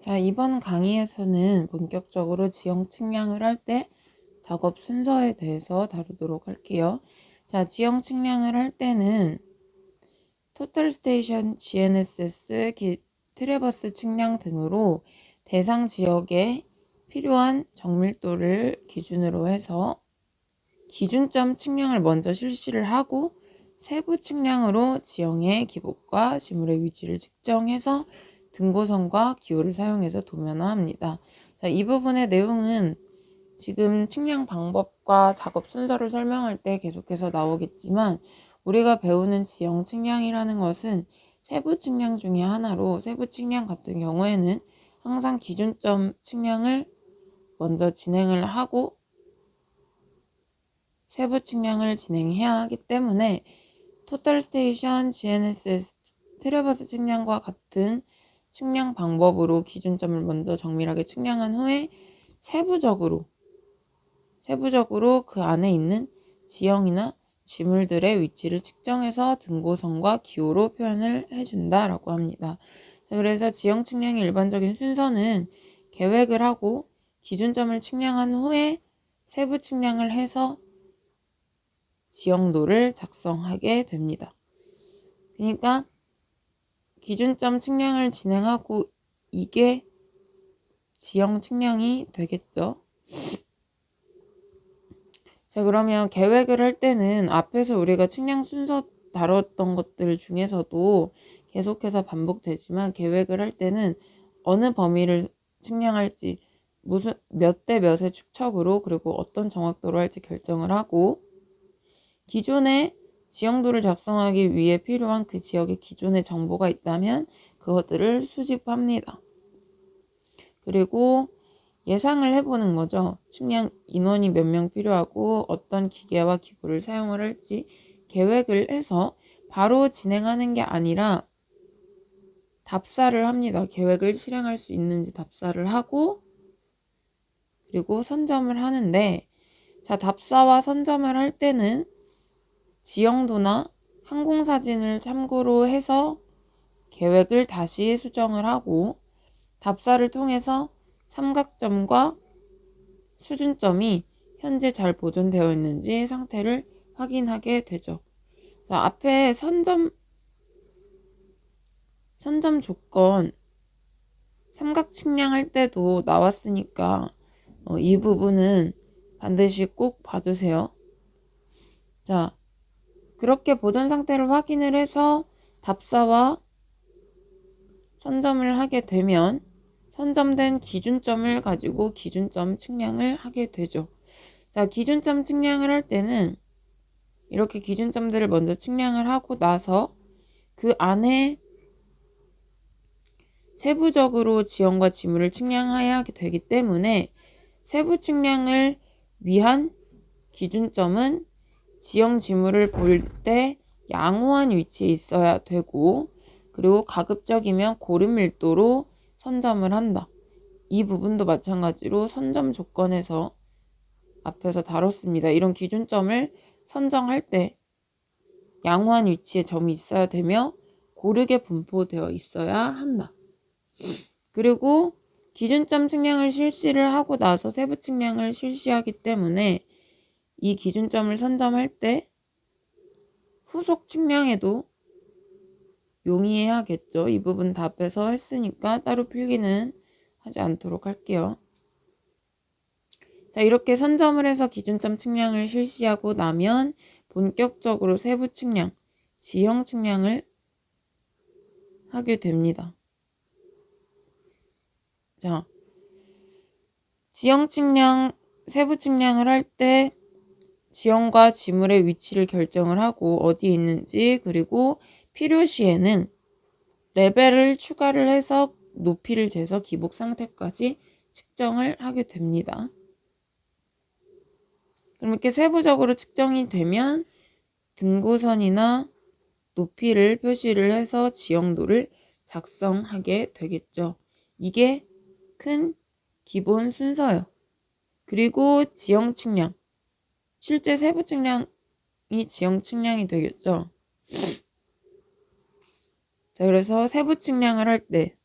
자, 이번 강의에서는 본격적으로 지형 측량을 할 때 작업 순서에 대해서 다루도록 할게요. 자, 지형 측량을 할 때는 토탈 스테이션, GNSS, 트래버스 측량 등으로 대상 지역에 필요한 정밀도를 기준으로 해서 기준점 측량을 먼저 실시를 하고 세부 측량으로 지형의 기복과 지물의 위치를 측정해서 등고선과 기호를 사용해서 도면화합니다. 자, 이 부분의 내용은 지금 측량 방법과 작업 순서를 설명할 때 계속해서 나오겠지만 우리가 배우는 지형 측량이라는 것은 세부 측량 중에 하나로 세부 측량 같은 경우에는 항상 기준점 측량을 먼저 진행을 하고 세부 측량을 진행해야 하기 때문에 토탈 스테이션, GNSS, 트래버스 측량과 같은 측량 방법으로 기준점을 먼저 정밀하게 측량한 후에 세부적으로 그 안에 있는 지형이나 지물들의 위치를 측정해서 등고선과 기호로 표현을 해준다라고 합니다. 자, 그래서 지형 측량의 일반적인 순서는 계획을 하고 기준점을 측량한 후에 세부 측량을 해서 지형도를 작성하게 됩니다. 그러니까 기준점 측량을 진행하고 이게 지형 측량이 되겠죠. 자, 그러면 계획을 할 때는 앞에서 우리가 측량 순서 다뤘던 것들 중에서도 계속해서 반복되지만 계획을 할 때는 어느 범위를 측량할지 무슨 몇 대 몇의 축척으로 그리고 어떤 정확도로 할지 결정을 하고 기존의 지형도를 작성하기 위해 필요한 그 지역의 기존의 정보가 있다면 그것들을 수집합니다. 그리고 예상을 해보는 거죠. 측량 인원이 몇 명 필요하고 어떤 기계와 기구를 사용을 할지 계획을 해서 바로 진행하는 게 아니라 답사를 합니다. 계획을 실행할 수 있는지 답사를 하고 그리고 선점을 하는데 자, 답사와 선점을 할 때는 지형도나 항공사진을 참고로 해서 계획을 다시 수정을 하고 답사를 통해서 삼각점과 수준점이 현재 잘 보존되어 있는지 상태를 확인하게 되죠. 자, 앞에 선점 조건 삼각 측량할 때도 나왔으니까 이 부분은 반드시 꼭 봐두세요. 자, 그렇게 보존 상태를 확인을 해서 답사와 선점을 하게 되면 선점된 기준점을 가지고 기준점 측량을 하게 되죠. 자, 기준점 측량을 할 때는 이렇게 기준점들을 먼저 측량을 하고 나서 그 안에 세부적으로 지형과 지물을 측량해야 되기 때문에 세부 측량을 위한 기준점은 지형 지물을 볼 때 양호한 위치에 있어야 되고 그리고 가급적이면 고른 밀도로 선점을 한다. 이 부분도 마찬가지로 선점 조건에서 앞에서 다뤘습니다. 이런 기준점을 선정할 때 양호한 위치에 점이 있어야 되며 고르게 분포되어 있어야 한다. 그리고 기준점 측량을 실시를 하고 나서 세부 측량을 실시하기 때문에 이 기준점을 선점할 때 후속 측량에도 용이해야겠죠. 이 부분 다 앞에서 했으니까 따로 필기는 하지 않도록 할게요. 자, 이렇게 선점을 해서 기준점 측량을 실시하고 나면 본격적으로 세부 측량, 지형 측량을 하게 됩니다. 자, 지형 측량, 세부 측량을 할 때 지형과 지물의 위치를 결정을 하고 어디에 있는지 그리고 필요시에는 레벨을 추가를 해서 높이를 재서 기복 상태까지 측정을 하게 됩니다. 그럼 이렇게 세부적으로 측정이 되면 등고선이나 높이를 표시를 해서 지형도를 작성하게 되겠죠. 이게 큰 기본 순서예요. 그리고 지형 측량, 실제 세부 측량이 지형 측량이 되겠죠. 자, 그래서 세부 측량을 할 때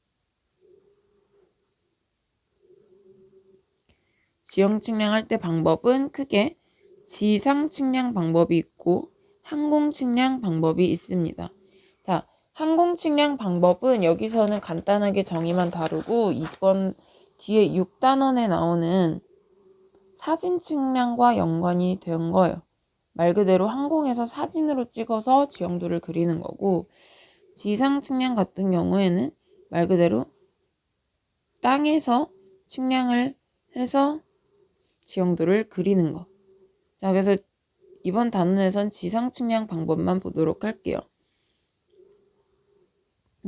지형 측량할 때 방법은 크게 지상 측량 방법이 있고 항공 측량 방법이 있습니다. 자, 항공 측량 방법은 여기서는 간단하게 정의만 다루고 이번 뒤에 6단원에 나오는 사진 측량과 연관이 된 거예요. 말 그대로 항공에서 사진으로 찍어서 지형도를 그리는 거고, 지상 측량 같은 경우에는 말 그대로 땅에서 측량을 해서 지형도를 그리는 거. 자, 그래서 이번 단원에선 지상 측량 방법만 보도록 할게요.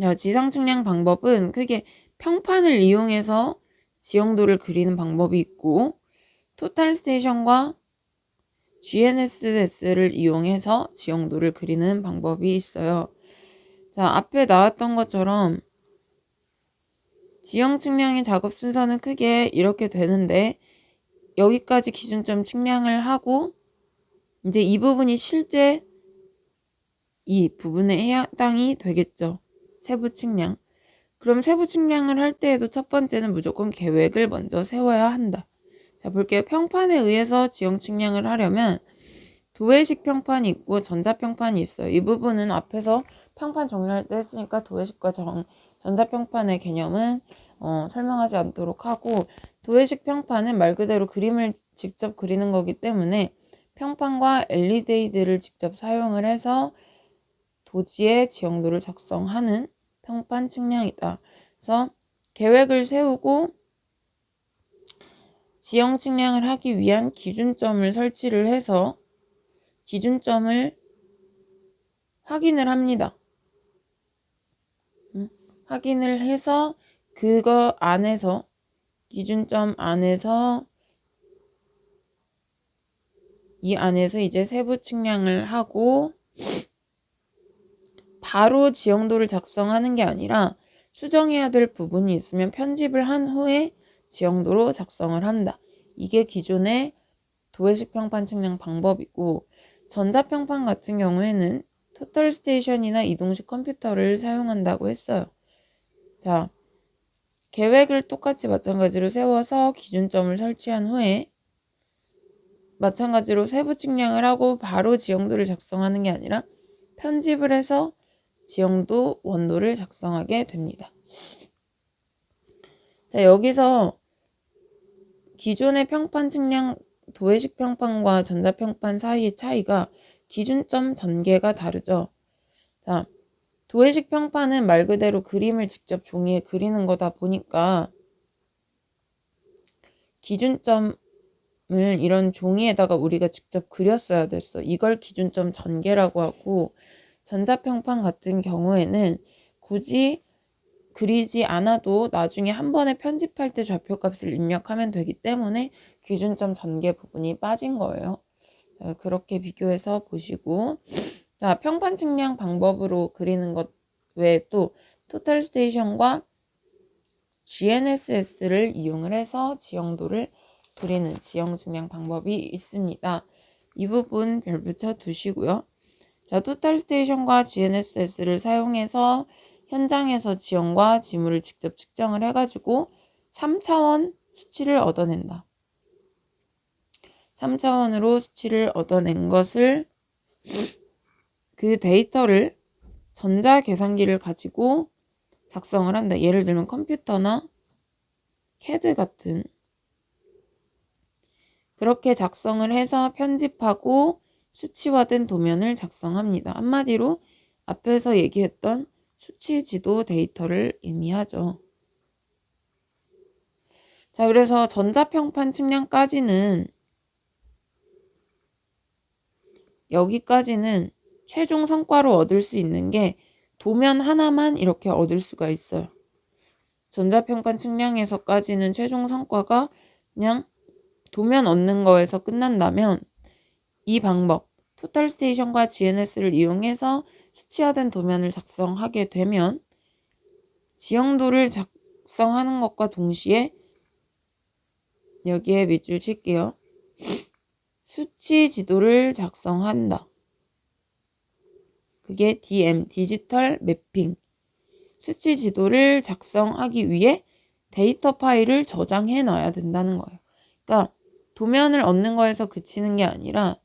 자, 지상 측량 방법은 크게 평판을 이용해서 지형도를 그리는 방법이 있고, 토탈 스테이션과 GNSS를 이용해서 지형도를 그리는 방법이 있어요. 자, 앞에 나왔던 것처럼 지형 측량의 작업 순서는 크게 이렇게 되는데, 여기까지 기준점 측량을 하고 이제 이 부분이 실제 이 부분에 해당이 되겠죠. 세부 측량. 그럼 세부 측량을 할 때에도 첫 번째는 무조건 계획을 먼저 세워야 한다. 자, 볼게요. 평판에 의해서 지형 측량을 하려면 도해식 평판이 있고 전자평판이 있어요. 이 부분은 앞에서 평판 정리할 때 했으니까 도해식과 전자평판의 개념은 설명하지 않도록 하고, 도해식 평판은 말 그대로 그림을 직접 그리는 거기 때문에 평판과 LED들을 직접 사용을 해서 도지의 지형도를 작성하는 평판 측량이다. 그래서 계획을 세우고 지형 측량을 하기 위한 기준점을 설치를 해서 기준점을 확인을 합니다. 확인을 해서 그거 안에서 기준점 안에서 이 안에서 이제 세부 측량을 하고 바로 지형도를 작성하는 게 아니라 수정해야 될 부분이 있으면 편집을 한 후에 지형도로 작성을 한다. 이게 기존의 도해식 평판 측량 방법이고, 전자평판 같은 경우에는 토탈 스테이션이나 이동식 컴퓨터를 사용한다고 했어요. 자, 계획을 똑같이 마찬가지로 세워서 기준점을 설치한 후에 마찬가지로 세부 측량을 하고 바로 지형도를 작성하는 게 아니라 편집을 해서 지형도 원도를 작성하게 됩니다. 자, 여기서 기존의 평판 측량 도해식 평판과 전자평판 사이의 차이가 기준점 전개가 다르죠. 자, 도해식 평판은 말 그대로 그림을 직접 종이에 그리는 거다 보니까 기준점을 이런 종이에다가 우리가 직접 그렸어야 됐어. 이걸 기준점 전개라고 하고, 전자평판 같은 경우에는 굳이 그리지 않아도 나중에 한 번에 편집할 때 좌표값을 입력하면 되기 때문에 기준점 전개 부분이 빠진 거예요. 자, 그렇게 비교해서 보시고, 자, 평판 측량 방법으로 그리는 것 외에 또 토탈 스테이션과 GNSS를 이용을 해서 지형도를 그리는 지형 측량 방법이 있습니다. 이 부분 별 붙여 두시고요. 자, 토탈 스테이션과 GNSS를 사용해서 현장에서 지형과 지물을 직접 측정을 해가지고 3차원 수치를 얻어낸다. 3차원으로 수치를 얻어낸 것을 그 데이터를 전자계산기를 가지고 작성을 한다. 예를 들면 컴퓨터나 CAD 같은, 그렇게 작성을 해서 편집하고 수치화된 도면을 작성합니다. 한마디로 앞에서 얘기했던 수치 지도 데이터를 의미하죠. 자, 그래서 전자평판 측량까지는 여기까지는 최종 성과로 얻을 수 있는 게 도면 하나만 이렇게 얻을 수가 있어요. 전자평판 측량에서까지는 최종 성과가 그냥 도면 얻는 거에서 끝난다면, 이 방법 토탈 스테이션과 GNS를 이용해서 수치화된 도면을 작성하게 되면 지형도를 작성하는 것과 동시에 여기에 밑줄 칠게요. 수치 지도를 작성한다. 그게 DM, 디지털 매핑. 수치 지도를 작성하기 위해 데이터 파일을 저장해 놔야 된다는 거예요. 그러니까 도면을 얻는 거에서 그치는 게 아니라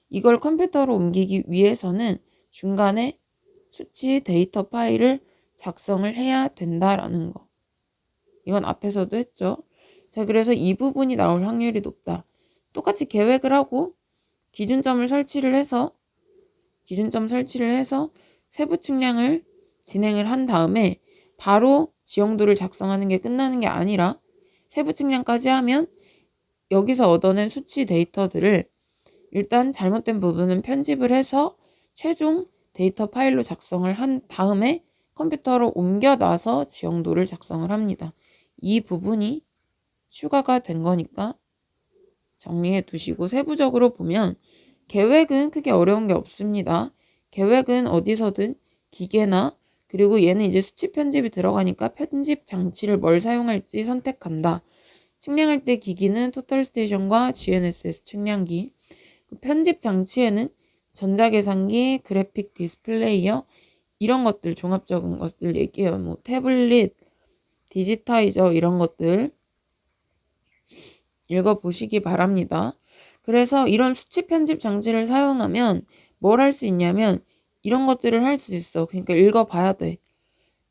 이걸 컴퓨터로 옮기기 위해서는 중간에 수치 데이터 파일을 작성을 해야 된다라는 거. 이건 앞에서도 했죠. 자, 그래서 이 부분이 나올 확률이 높다. 똑같이 계획을 하고 기준점 설치를 해서 세부 측량을 진행을 한 다음에 바로 지형도를 작성하는 게 끝나는 게 아니라 세부 측량까지 하면 여기서 얻어낸 수치 데이터들을 일단 잘못된 부분은 편집을 해서 최종 데이터 파일로 작성을 한 다음에 컴퓨터로 옮겨놔서 지형도를 작성을 합니다. 이 부분이 추가가 된 거니까 정리해 두시고, 세부적으로 보면 계획은 크게 어려운 게 없습니다. 계획은 어디서든 기계나, 그리고 얘는 이제 수치 편집이 들어가니까 편집 장치를 뭘 사용할지 선택한다. 측량할 때 기기는 토탈스테이션과 GNSS 측량기. 편집 장치에는 전자계산기, 그래픽 디스플레이어, 이런 것들, 종합적인 것들 얘기해요. 뭐 태블릿, 디지타이저, 이런 것들 읽어보시기 바랍니다. 그래서 이런 수치 편집 장치를 사용하면 뭘 할 수 있냐면 이런 것들을 할 수 있어. 그러니까 읽어봐야 돼.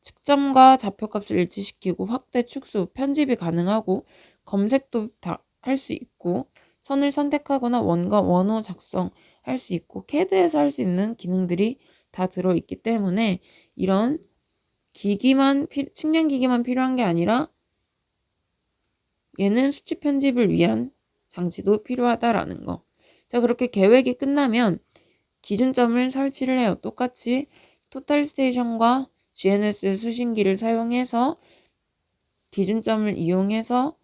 측정과 좌표값을 일치시키고 확대, 축소, 편집이 가능하고 검색도 다 할 수 있고 선을 선택하거나 원과 원호 작성 할 수 있고 CAD에서 할 수 있는 기능들이 다 들어있기 때문에 이런 측량기기만 필요한 게 아니라 얘는 수치 편집을 위한 장치도 필요하다라는 거. 자, 그렇게 계획이 끝나면 기준점을 설치를 해요. 똑같이 토탈스테이션과 GNSS 수신기를 사용해서 기준점을 이용해서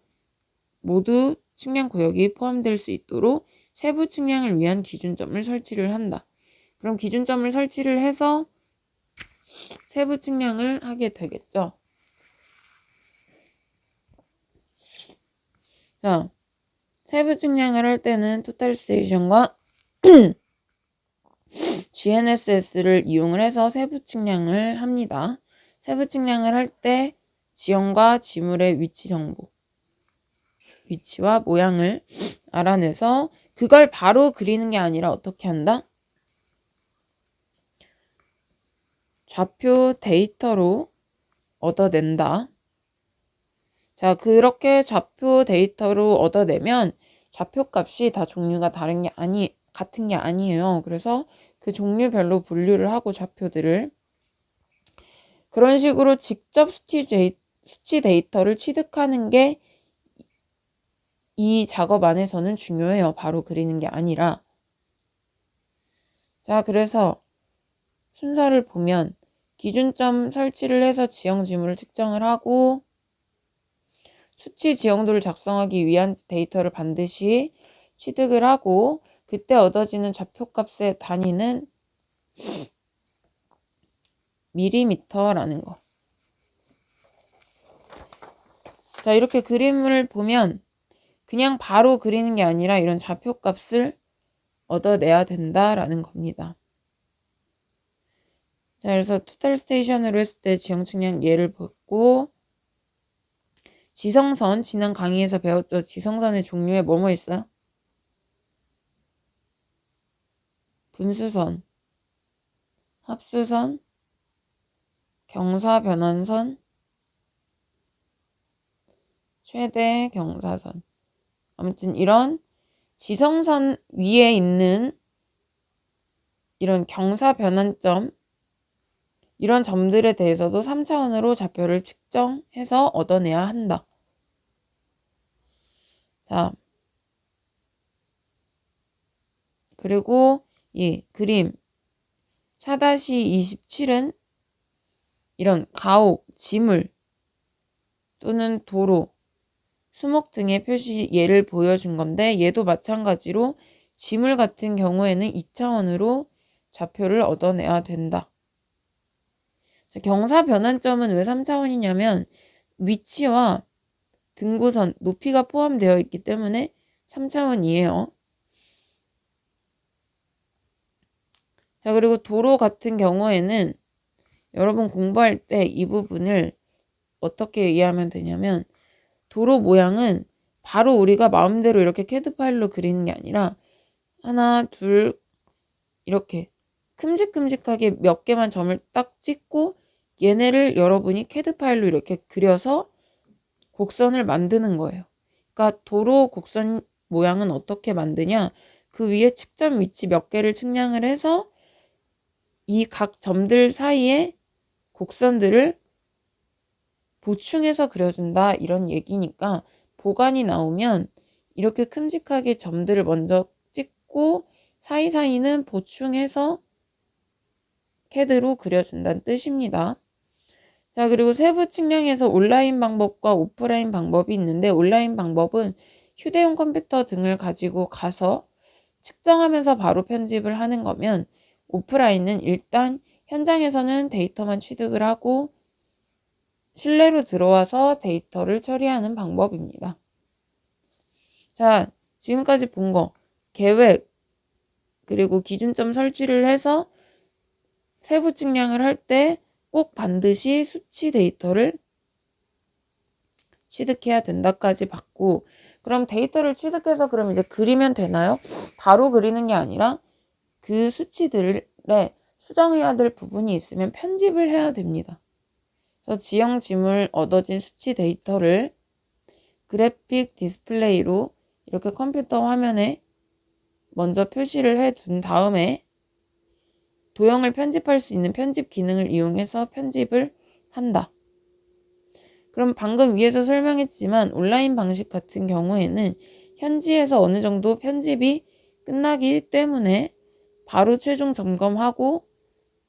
모두 측량 구역이 포함될 수 있도록 세부 측량을 위한 기준점을 설치를 한다. 그럼 기준점을 설치를 해서 세부 측량을 하게 되겠죠. 자, 세부 측량을 할 때는 토탈스테이션과 GNSS를 이용을 해서 세부 측량을 합니다. 세부 측량을 할 때 지형과 지물의 위치 정보, 위치와 모양을 알아내서 그걸 바로 그리는 게 아니라 어떻게 한다? 좌표 데이터로 얻어낸다. 자, 그렇게 좌표 데이터로 얻어내면 좌표값이 다 종류가 같은 게 아니에요. 그래서 그 종류별로 분류를 하고 좌표들을 그런 식으로 직접 수치 데이터를 취득하는 게 이 작업 안에서는 중요해요. 바로 그리는 게 아니라. 자, 그래서 순서를 보면 기준점 설치를 해서 지형 지물을 측정을 하고 수치 지형도를 작성하기 위한 데이터를 반드시 취득을 하고 그때 얻어지는 좌표값의 단위는 밀리미터라는 거. 자, 이렇게 그림을 보면 그냥 바로 그리는 게 아니라 이런 좌표값을 얻어내야 된다라는 겁니다. 자, 그래서 토탈스테이션으로 했을 때 지형 측량 예를 보고 지성선, 지난 강의에서 배웠죠. 지성선의 종류에 뭐뭐 있어요? 분수선, 합수선, 경사변환선, 최대 경사선. 아무튼 이런 지성선 위에 있는 이런 경사변환점, 이런 점들에 대해서도 3차원으로 좌표를 측정해서 얻어내야 한다. 자, 그리고 이 그림 4-27은 이런 가옥, 지물 또는 도로, 수목 등의 표시 예를 보여준 건데 얘도 마찬가지로 지물 같은 경우에는 2차원으로 좌표를 얻어내야 된다. 자, 경사 변환점은 왜 3차원이냐면 위치와 등고선, 높이가 포함되어 있기 때문에 3차원이에요. 자, 그리고 도로 같은 경우에는 여러분 공부할 때 이 부분을 어떻게 이해하면 되냐면 도로 모양은 바로 우리가 마음대로 이렇게 CAD 파일로 그리는 게 아니라 하나, 둘 이렇게 큼직큼직하게 몇 개만 점을 딱 찍고 얘네를 여러분이 CAD 파일로 이렇게 그려서 곡선을 만드는 거예요. 그러니까 도로 곡선 모양은 어떻게 만드냐? 그 위에 측점 위치 몇 개를 측량을 해서 이 각 점들 사이에 곡선들을 보충해서 그려준다 이런 얘기니까 보관이 나오면 이렇게 큼직하게 점들을 먼저 찍고 사이사이는 보충해서 CAD로 그려준다는 뜻입니다. 자, 그리고 세부 측량에서 온라인 방법과 오프라인 방법이 있는데 온라인 방법은 휴대용 컴퓨터 등을 가지고 가서 측정하면서 바로 편집을 하는 거면 오프라인은 일단 현장에서는 데이터만 취득을 하고 실내로 들어와서 데이터를 처리하는 방법입니다. 자, 지금까지 본 거 계획 그리고 기준점 설치를 해서 세부 측량을 할 때 꼭 반드시 수치 데이터를 취득해야 된다까지 봤고 그럼 데이터를 취득해서 그럼 이제 그리면 되나요? 바로 그리는 게 아니라 그 수치들에 수정해야 될 부분이 있으면 편집을 해야 됩니다. 그래서 지형 지물 얻어진 수치 데이터를 그래픽 디스플레이로 이렇게 컴퓨터 화면에 먼저 표시를 해 둔 다음에 도형을 편집할 수 있는 편집 기능을 이용해서 편집을 한다. 그럼 방금 위에서 설명했지만 온라인 방식 같은 경우에는 현지에서 어느 정도 편집이 끝나기 때문에 바로 최종 점검하고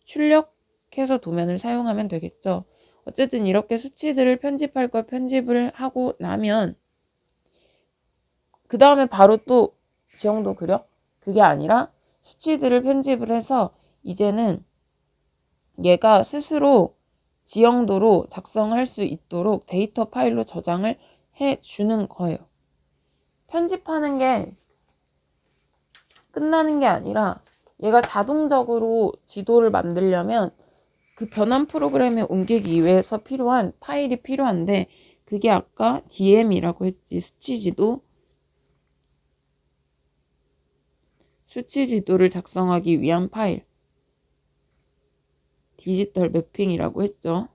출력해서 도면을 사용하면 되겠죠. 어쨌든 이렇게 수치들을 편집할 걸 편집을 하고 나면 그 다음에 바로 또 지형도 그려? 그게 아니라 수치들을 편집을 해서 이제는 얘가 스스로 지형도로 작성할 수 있도록 데이터 파일로 저장을 해주는 거예요. 편집하는 게 끝나는 게 아니라 얘가 자동적으로 지도를 만들려면 그 변환 프로그램에 옮기기 위해서 필요한 파일이 필요한데 그게 아까 DM이라고 했지. 수치지도를 작성하기 위한 파일. 디지털 매핑이라고 했죠.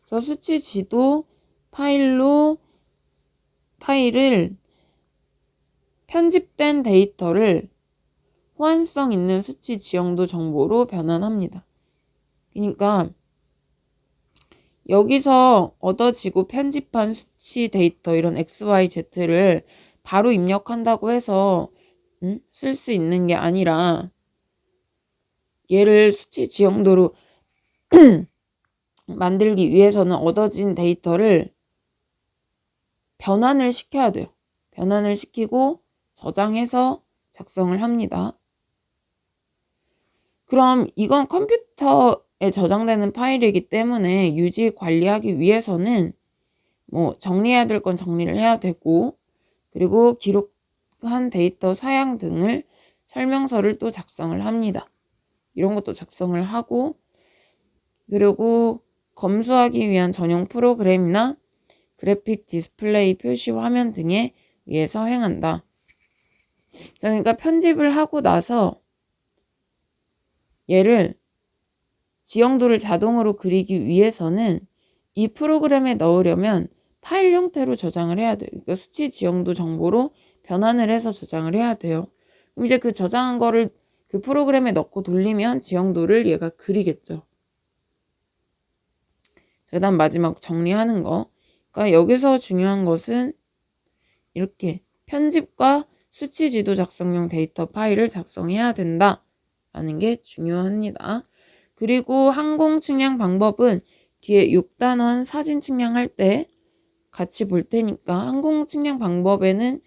그래서 수치지도 파일을 편집된 데이터를 호환성 있는 수치 지형도 정보로 변환합니다. 그러니까 여기서 얻어지고 편집한 수치 데이터 이런 XYZ를 바로 입력한다고 해서 쓸 수 있는 게 아니라 얘를 수치 지형도로 만들기 위해서는 얻어진 데이터를 변환을 시켜야 돼요. 변환을 시키고 저장해서 작성을 합니다. 그럼 이건 컴퓨터에 저장되는 파일이기 때문에 유지 관리하기 위해서는 뭐 정리해야 될 건 정리를 해야 되고 그리고 기록한 데이터 사양 등을 설명서를 또 작성을 합니다. 이런 것도 작성을 하고 그리고 검수하기 위한 전용 프로그램이나 그래픽 디스플레이 표시 화면 등에 의해서 행한다. 그러니까 편집을 하고 나서 얘를 지형도를 자동으로 그리기 위해서는 이 프로그램에 넣으려면 파일 형태로 저장을 해야 돼요. 그러니까 수치 지형도 정보로 변환을 해서 저장을 해야 돼요. 그럼 이제 그 저장한 거를 그 프로그램에 넣고 돌리면 지형도를 얘가 그리겠죠. 그 다음 마지막 정리하는 거. 그러니까 여기서 중요한 것은 이렇게 편집과 수치 지도 작성용 데이터 파일을 작성해야 된다라는 게 중요합니다. 그리고 항공 측량 방법은 뒤에 6단원 사진 측량할 때 같이 볼 테니까 항공 측량 방법에는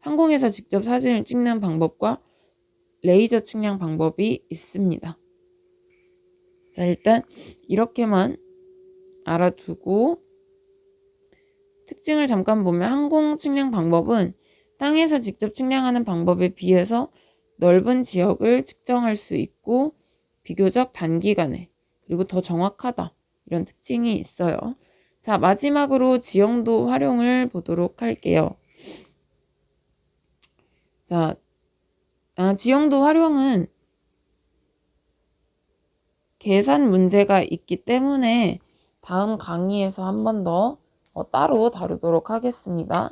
항공에서 직접 사진을 찍는 방법과 레이저 측량 방법이 있습니다. 자, 일단 이렇게만 알아두고 특징을 잠깐 보면 항공 측량 방법은 땅에서 직접 측량하는 방법에 비해서 넓은 지역을 측정할 수 있고 비교적 단기간에 그리고 더 정확하다 이런 특징이 있어요. 자, 마지막으로 지형도 활용을 보도록 할게요. 자, 지형도 활용은 계산 문제가 있기 때문에 다음 강의에서 한 번 더 따로 다루도록 하겠습니다.